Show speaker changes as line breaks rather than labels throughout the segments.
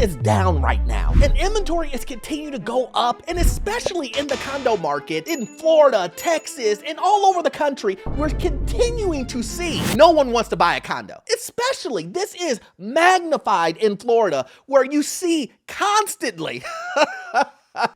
is down right now, and inventory is continuing to go up, and especially in the condo market in Florida, Texas, and all over the country, we're continuing to see no one wants to buy a condo. Especially, this is magnified in Florida, where you see constantly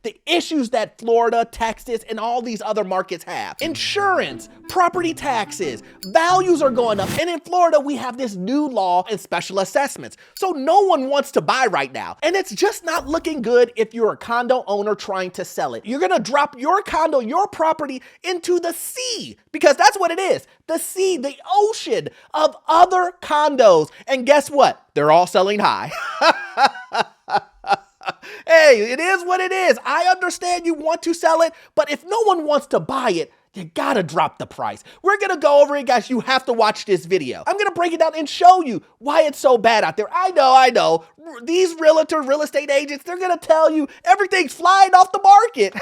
the issues that Florida, Texas, and all these other markets have. Insurance, property taxes, values are going up. And in Florida, we have this new law and special assessments. So no one wants to buy right now. And it's just not looking good if you're a condo owner trying to sell it. You're gonna drop your condo, your property into the sea, because that's what it is. The sea, the ocean of other condos. And guess what? They're all selling high. Hey, it is what it is. I understand you want to sell it, but if no one wants to buy it, you gotta drop the price. We're gonna go over it, guys. You have to watch this video. I'm gonna break it down and show you why it's so bad out there. I know. These real estate agents, they're gonna tell you everything's flying off the market.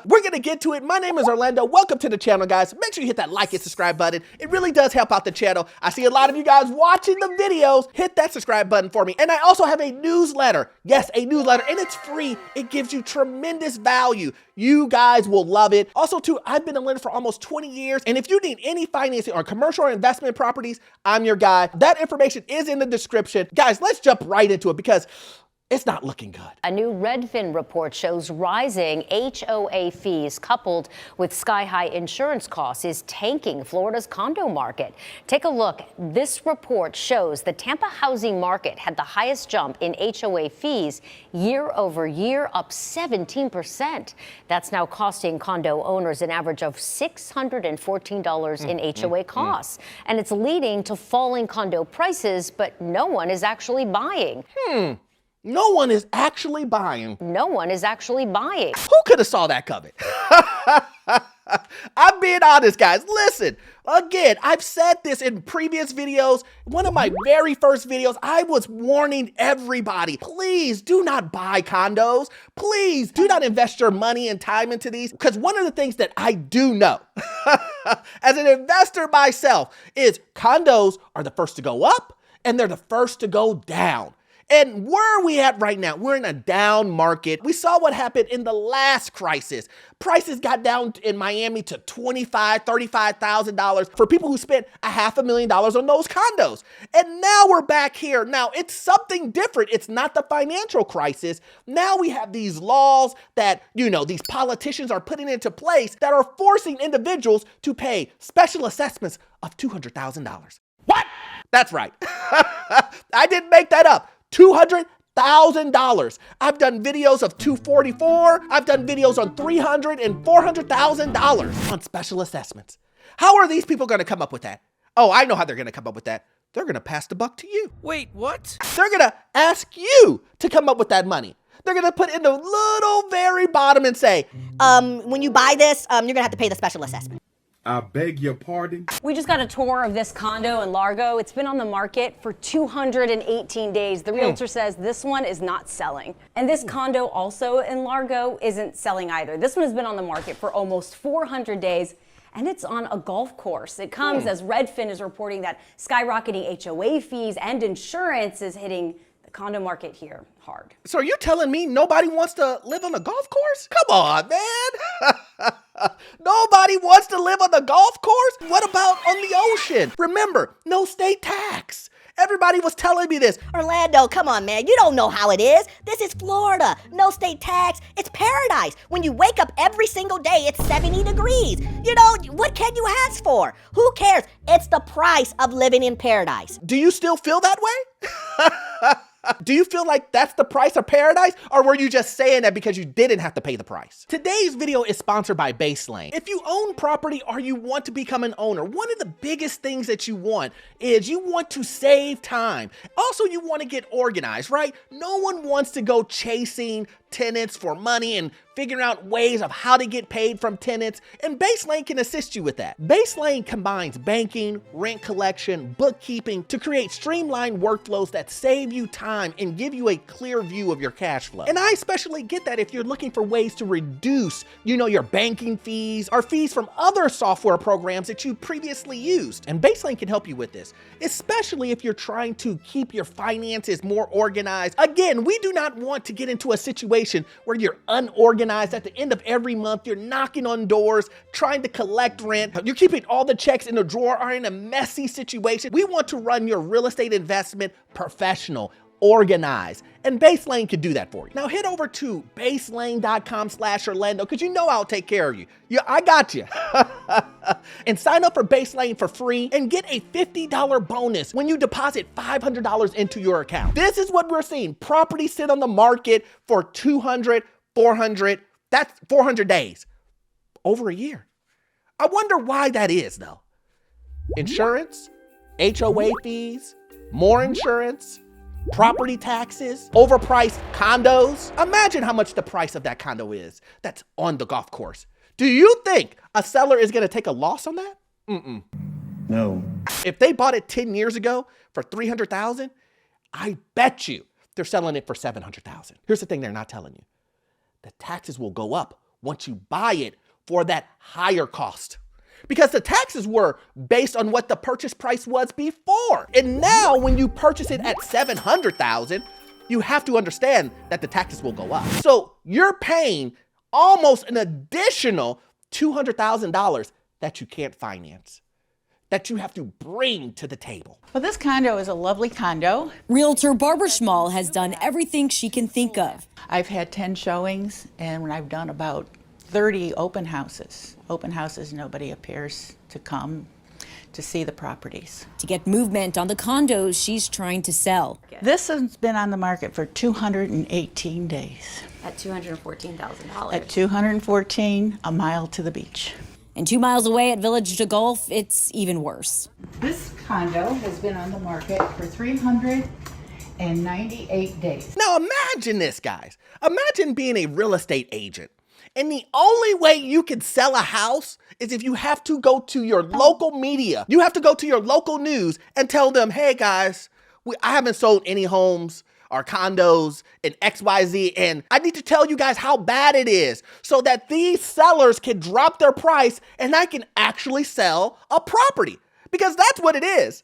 We're gonna get to it. My name is Orlando. Welcome to the channel, guys. Make sure you hit that like and subscribe button. It really does help out the channel. I see a lot of you guys watching the videos. Hit that subscribe button for me. And I also have a newsletter. Yes, a newsletter, and it's free. It gives you tremendous value. You guys will love it. Also, too, I've been a lender for almost 20 years. And if you need any financing on commercial or investment properties, I'm your guy. That information is in the description. Guys, let's jump right into it because it's not looking good.
A new Redfin report shows rising HOA fees coupled with sky-high insurance costs is tanking Florida's condo market. Take a look. This report shows the Tampa housing market had the highest jump in HOA fees year over year, up 17%. That's now costing condo owners an average of $614 in HOA costs. And it's leading to falling condo prices, but no one is actually buying.
No one is actually buying.
No one is actually buying.
Who could have saw that coming? I'm being honest, guys. Listen, again, I've said this in previous videos. One of my very first videos, I was warning everybody, please do not buy condos. Please do not invest your money and time into these. Because one of the things that I do know as an investor myself is condos are the first to go up and they're the first to go down. And where are we at right now? We're in a down market. We saw what happened in the last crisis. Prices got down in Miami to $25,000, $35,000 for people who spent $500,000 on those condos. And now we're back here. Now it's something different. It's not the financial crisis. Now we have these laws that, these politicians are putting into place that are forcing individuals to pay special assessments of $200,000. What? That's right. I didn't make that up. $200,000. I've done videos of $244,000. I've done videos on $300,000 and $400,000 on special assessments. How are these people going to come up with that? Oh, I know how they're going to come up with that. They're going to pass the buck to you.
Wait, what?
They're going to ask you to come up with that money. They're going to put in the little very bottom and say,
when you buy this, you're going to have to pay the special assessment.
I beg your pardon?
We just got a tour of this condo in Largo. It's been on the market for 218 days. The realtor says this one is not selling. And this condo also in Largo isn't selling either. This one has been on the market for almost 400 days. And it's on a golf course. It comes as Redfin is reporting that skyrocketing HOA fees and insurance is hitting the condo market here hard.
So are you telling me nobody wants to live on a golf course? Come on, man. Nobody wants to live on the golf course? What about on the ocean? Remember, no state tax. Everybody was telling me this.
Orlando, come on, man. You don't know how it is. This is Florida. No state tax. It's paradise. When you wake up every single day, it's 70 degrees. What can you ask for? Who cares? It's the price of living in paradise.
Do you still feel that way? Do you feel like that's the price of paradise? Or were you just saying that because you didn't have to pay the price? Today's video is sponsored by Baselane. If you own property or you want to become an owner, one of the biggest things that you want is you want to save time. Also, you want to get organized, right? No one wants to go chasing tenants for money and figuring out ways of how to get paid from tenants, and Baselane can assist you with that. Baselane combines banking, rent collection, bookkeeping to create streamlined workflows that save you time and give you a clear view of your cash flow. And I especially get that if you're looking for ways to reduce, your banking fees or fees from other software programs that you previously used. And Baselane can help you with this, especially if you're trying to keep your finances more organized. Again, we do not want to get into a situation where you're unorganized. At the end of every month, you're knocking on doors, trying to collect rent. You're keeping all the checks in a drawer or in a messy situation. We want to run your real estate investment professional, organized, and Baselane can do that for you. Now head over to baselane.com/Orlando because I'll take care of you. Yeah, I got you. And sign up for Baselane for free and get a $50 bonus when you deposit $500 into your account. This is what we're seeing. Properties sit on the market for 200, 400, that's 400 days, over a year. I wonder why that is though. Insurance, HOA fees, more insurance, property taxes, overpriced condos. Imagine how much the price of that condo is that's on the golf course. Do you think a seller is gonna take a loss on that?
No.
If they bought it 10 years ago for $300,000, I bet you they're selling it for $700,000. Here's the thing they're not telling you. The taxes will go up once you buy it for that higher cost. Because the taxes were based on what the purchase price was before. And now when you purchase it at $700,000, you have to understand that the taxes will go up. So you're paying almost an additional $200,000 that you can't finance, that you have to bring to the table.
Well, this condo is a lovely condo.
Realtor Barbara Schmall has done everything she can think of.
I've had 10 showings, and when I've done about 30 open houses. Open houses, nobody appears to come to see the properties.
To get movement on the condos she's trying to sell.
This has been on the market for 218 days.
At $214,000.
At 214, a mile to the beach.
And 2 miles away at Village de Golf, it's even worse.
This condo has been on the market for 398 days.
Now imagine this, guys. Imagine being a real estate agent. And the only way you can sell a house is if you have to go to your local media. You have to go to your local news and tell them, hey guys, I haven't sold any homes or condos in XYZ, and I need to tell you guys how bad it is so that these sellers can drop their price and I can actually sell a property. Because that's what it is.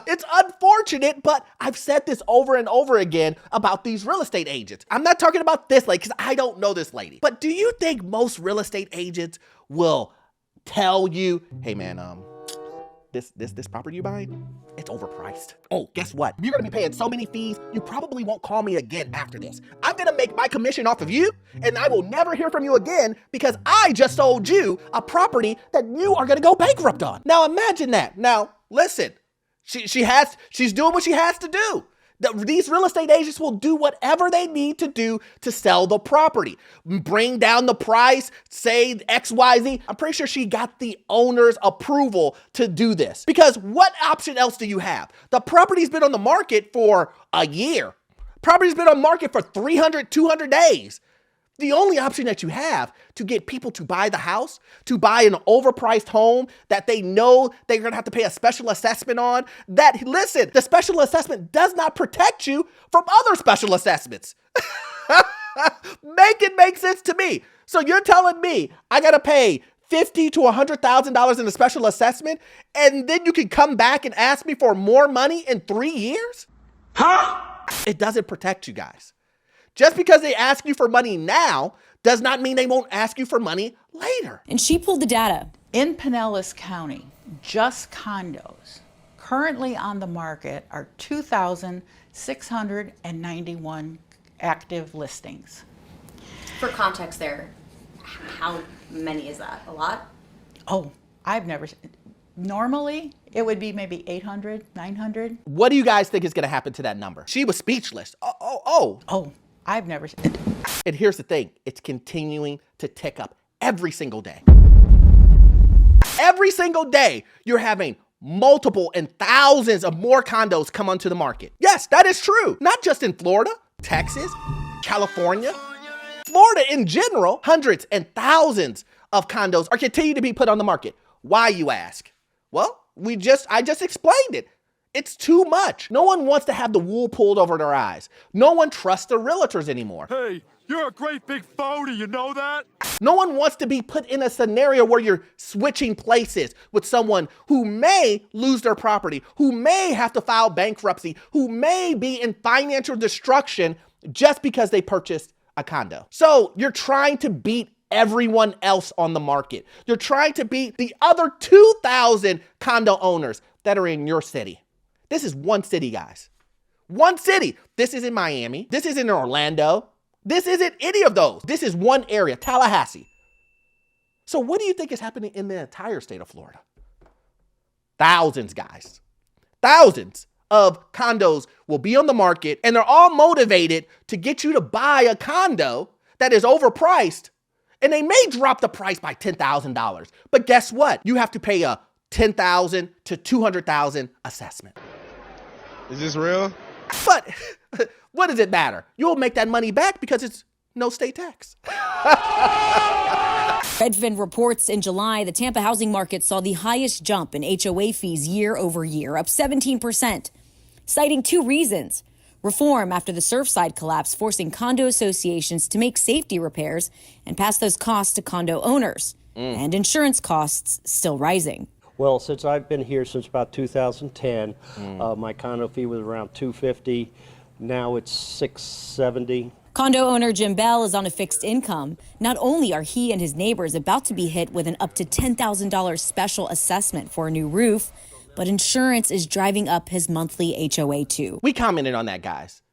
It's unfortunate, but I've said this over and over again about these real estate agents. I'm not talking about this lady because I don't know this lady. But do you think most real estate agents will tell you, hey man, this property you buying, it's overpriced. Oh, guess what? You're gonna be paying so many fees, you probably won't call me again after this. I'm gonna make my commission off of you, and I will never hear from you again because I just sold you a property that you are gonna go bankrupt on. Now imagine that. Now, listen, she's doing what she has to do. These real estate agents will do whatever they need to do to sell the property. Bring down the price, say XYZ. I'm pretty sure she got the owner's approval to do this. Because what option else do you have? The property's been on the market for a year. Property's been on the market for 300, 200 days. The only option that you have to get people to buy the house, to buy an overpriced home that they know they're gonna have to pay a special assessment on, listen, the special assessment does not protect you from other special assessments. Make it make sense to me. So you're telling me I gotta pay $50,000 to $100,000 in a special assessment, and then you can come back and ask me for more money in 3 years? Huh? It doesn't protect you guys. Just because they ask you for money now does not mean they won't ask you for money later.
And she pulled the data.
In Pinellas County, just condos currently on the market are 2,691 active listings.
For context there, how many is that? A lot?
Oh, normally it would be maybe 800, 900.
What do you guys think is gonna happen to that number? She was speechless.
Oh, I've never seen it.
And here's the thing, it's continuing to tick up every single day. Every single day, you're having multiple and thousands of more condos come onto the market. Yes, that is true. Not just in Florida, Texas, California, Florida in general, hundreds and thousands of condos are continuing to be put on the market. Why, you ask? Well, I just explained it. It's too much. No one wants to have the wool pulled over their eyes. No one trusts the realtors anymore.
Hey, you're a great big phony, you know that?
No one wants to be put in a scenario where you're switching places with someone who may lose their property, who may have to file bankruptcy, who may be in financial destruction just because they purchased a condo. So you're trying to beat everyone else on the market. You're trying to beat the other 2,000 condo owners that are in your city. This is one city, guys. One city. This isn't Miami. This isn't Orlando. This isn't any of those. This is one area, Tallahassee. So what do you think is happening in the entire state of Florida? Thousands, guys. Thousands of condos will be on the market, and they're all motivated to get you to buy a condo that is overpriced, and they may drop the price by $10,000. But guess what? You have to pay a $10,000 to $200,000 assessment.
Is this real?
But what does it matter? You'll make that money back because it's no state tax.
Redfin reports in July, the Tampa housing market saw the highest jump in HOA fees year over year, up 17%, citing two reasons. Reform after the Surfside collapse, forcing condo associations to make safety repairs and pass those costs to condo owners, and insurance costs still rising.
Well, since I've been here since about 2010, my condo fee was around $250. Now it's $670.
Condo owner Jim Bell is on a fixed income. Not only are he and his neighbors about to be hit with an up to $10,000 special assessment for a new roof, but insurance is driving up his monthly HOA too.
We commented on that, guys.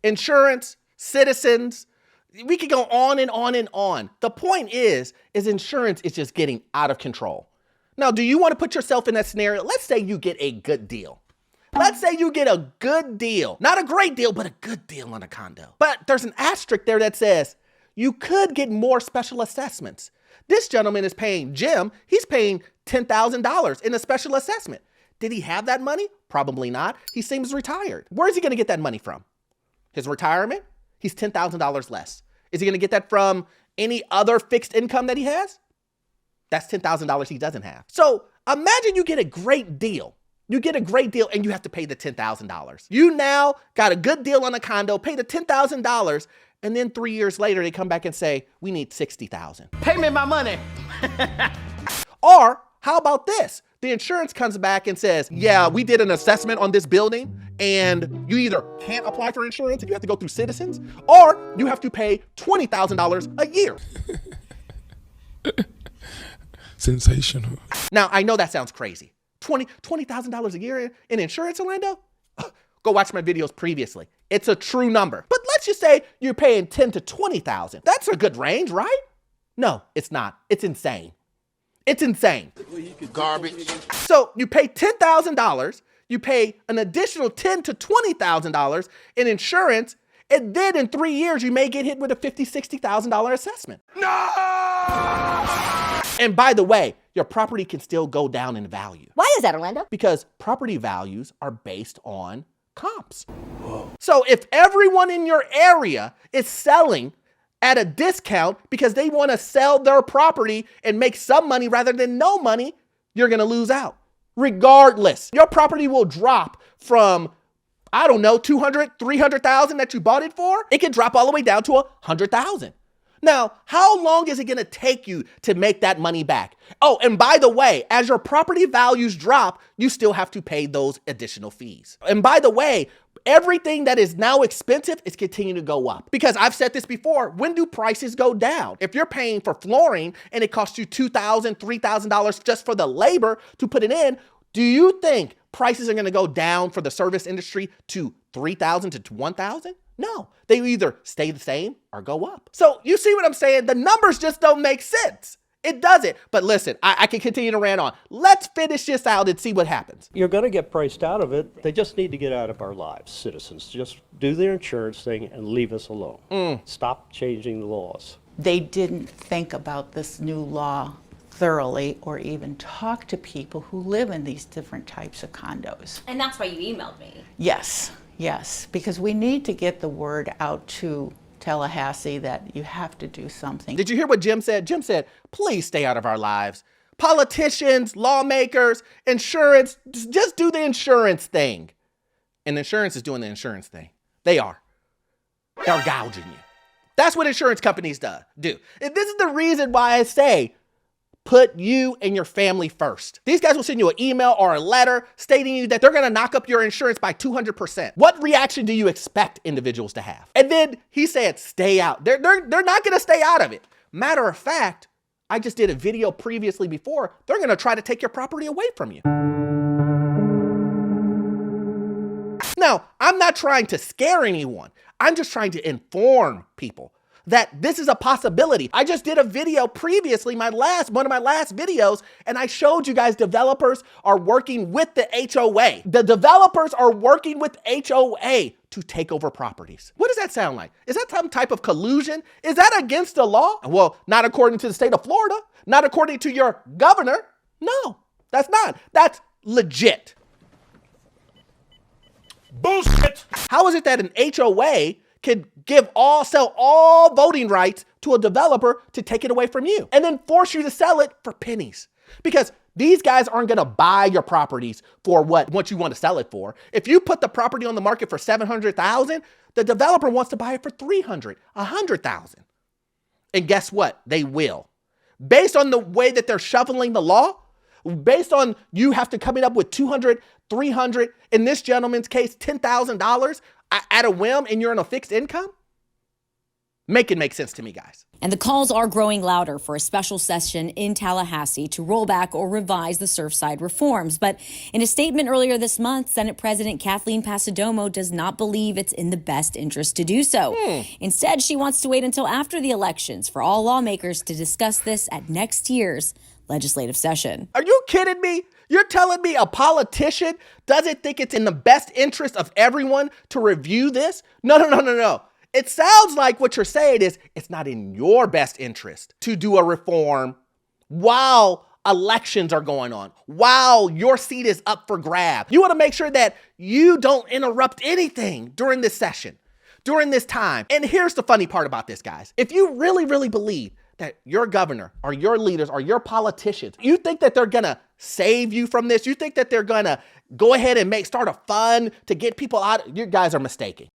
Insurance, citizens, we could go on and on and on. The point is insurance is just getting out of control. Now, do you want to put yourself in that scenario? Let's say you get a good deal. Let's say you get a good deal. Not a great deal, but a good deal on a condo. But there's an asterisk there that says you could get more special assessments. This gentleman is paying, Jim, he's paying $10,000 in a special assessment. Did he have that money? Probably not. He seems retired. Where is he going to get that money from? His retirement? He's $10,000 less. Is he going to get that from any other fixed income that he has? That's $10,000 he doesn't have. So imagine you get a great deal. You get a great deal and you have to pay the $10,000. You now got a good deal on a condo, pay the $10,000, and then 3 years later they come back and say, we need $60,000.
Pay me my money.
Or how about this? The insurance comes back and says, yeah, we did an assessment on this building and you either can't apply for insurance and you have to go through Citizens, or you have to pay $20,000 a year.
Sensational.
Now, I know that sounds crazy. $20,000 a year in insurance, Orlando? Go watch my videos previously. It's a true number. But let's just say you're paying $10,000 to $20,000. That's a good range, right? No, it's not. It's insane. It's insane.
Garbage.
So you pay $10,000, you pay an additional $10,000 to $20,000 in insurance, and then in 3 years, you may get hit with a $50,000, $60,000 assessment.
No!
And by the way, your property can still go down in value.
Why is that, Orlando?
Because property values are based on comps. Whoa. So if everyone in your area is selling at a discount because they want to sell their property and make some money rather than no money, you're going to lose out. Regardless, your property will drop from, I don't know, 200, 300,000 that you bought it for. It can drop all the way down to 100,000. Now, how long is it going to take you to make that money back? Oh, and by the way, as your property values drop, you still have to pay those additional fees. And by the way, everything that is now expensive is continuing to go up. Because I've said this before, when do prices go down? If you're paying for flooring and it costs you $2,000, $3,000 just for the labor to put it in, do you think prices are going to go down for the service industry to $3,000 to $1,000? No, they either stay the same or go up. So you see what I'm saying? The numbers just don't make sense. It doesn't. But listen, I can continue to rant on. Let's finish this out and see what happens.
You're going to get priced out of it. They just need to get out of our lives, citizens. Just do their insurance thing and leave us alone. Stop changing the laws.
They didn't think about this new law thoroughly or even talk to people who live in these different types of condos.
And that's why you emailed me.
Yes, because we need to get the word out to Tallahassee that you have to do something.
Did you hear what Jim said? Jim said, please stay out of our lives. Politicians, lawmakers, insurance, just do the insurance thing. And insurance is doing the insurance thing. They are. They're gouging you. That's what insurance companies do. And this is the reason why I say, put you and your family first. These guys will send you an email or a letter stating you that they're gonna knock up your insurance by 200%. What reaction do you expect individuals to have? And then he said, stay out. They're not gonna stay out of it. Matter of fact, I just did a video previously before, they're gonna try to take your property away from you. Now, I'm not trying to scare anyone. I'm just trying to inform people that this is a possibility. I just did a video previously, one of my last videos, and I showed you guys developers are working with the HOA. The developers are working with HOA to take over properties. What does that sound like? Is that some type of collusion? Is that against the law? Well, not according to the state of Florida, not according to your governor. No, that's not. That's legit.
Bullshit!
How is it that an HOA can sell all voting rights to a developer to take it away from you and then force you to sell it for pennies? Because these guys aren't gonna buy your properties for what you want to sell it for. If you put the property on the market for $700,000, the developer wants to buy it for $300,000, $100,000. And guess what? They will. Based on the way that they're shuffling the law, based on you have to come up with $200,000, $300,000, in this gentleman's case, $10,000 at a whim, and you're on a fixed income? Make it make sense to me, guys.
And the calls are growing louder for a special session in Tallahassee to roll back or revise the Surfside reforms. But in a statement earlier this month, Senate President Kathleen Passidomo does not believe it's in the best interest to do so. Instead, she wants to wait until after the elections for all lawmakers to discuss this at next year's legislative session.
Are you kidding me? You're telling me a politician doesn't think it's in the best interest of everyone to review this? No. It sounds like what you're saying is it's not in your best interest to do a reform while elections are going on, while your seat is up for grab. You want to make sure that you don't interrupt anything during this session, during this time. And here's the funny part about this, guys. If you really, really believe that your governor or your leaders or your politicians, you think that they're gonna save you from this? You think that they're gonna go ahead and start a fund to get people out? You guys are mistaken.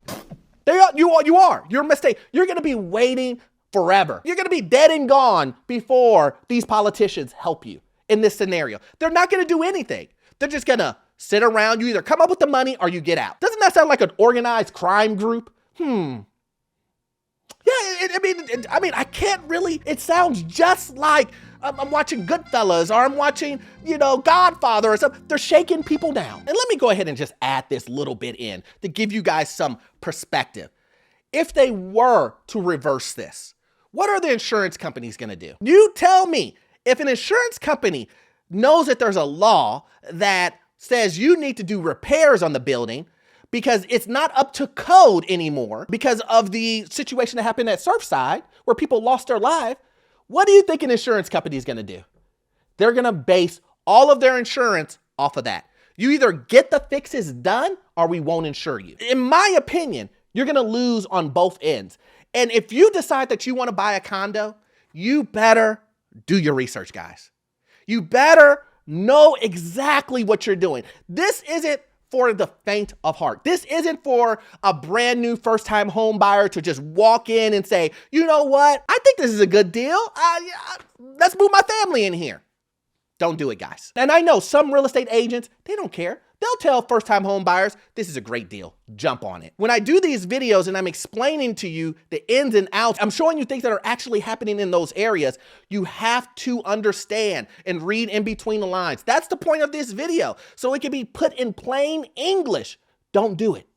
You're mistaken. You're gonna be waiting forever. You're gonna be dead and gone before these politicians help you in this scenario. They're not gonna do anything. They're just gonna sit around. You either come up with the money or you get out. Doesn't that sound like an organized crime group? Yeah, I mean, I can't really, it sounds just like I'm watching Goodfellas or I'm watching, Godfather or something. They're shaking people down. And let me go ahead and just add this little bit in to give you guys some perspective. If they were to reverse this, what are the insurance companies gonna do? You tell me, if an insurance company knows that there's a law that says you need to do repairs on the building because it's not up to code anymore because of the situation that happened at Surfside where people lost their life, what do you think an insurance company is gonna do? They're gonna base all of their insurance off of that. You either get the fixes done or we won't insure you. In my opinion, you're gonna lose on both ends. And if you decide that you wanna buy a condo, you better do your research, guys. You better know exactly what you're doing. This isn't for the faint of heart. This isn't for a brand new first-time home buyer to just walk in and say, you know what? I think this is a good deal. Let's move my family in here. Don't do it, guys. And I know some real estate agents, they don't care. They'll tell first-time home buyers, this is a great deal. Jump on it. When I do these videos and I'm explaining to you the ins and outs, I'm showing you things that are actually happening in those areas. You have to understand and read in between the lines. That's the point of this video. So it can be put in plain English. Don't do it.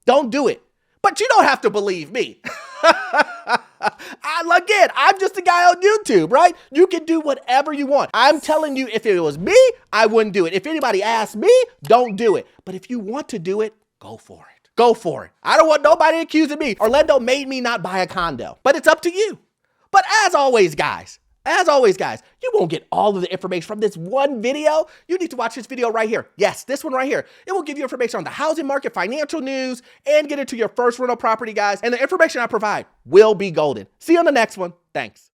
Don't do it. But you don't have to believe me. Again, I'm just a guy on YouTube, right? You can do whatever you want. I'm telling you, if it was me, I wouldn't do it. If anybody asked me, don't do it. But if you want to do it, go for it. Go for it. I don't want nobody accusing me. Orlando made me not buy a condo, but it's up to you. But as always, guys, As always, guys, you won't get all of the information from this one video. You need to watch this video right here. Yes, this one right here. It will give you information on the housing market, financial news, and get into your first rental property, guys. And the information I provide will be golden. See you on the next one. Thanks.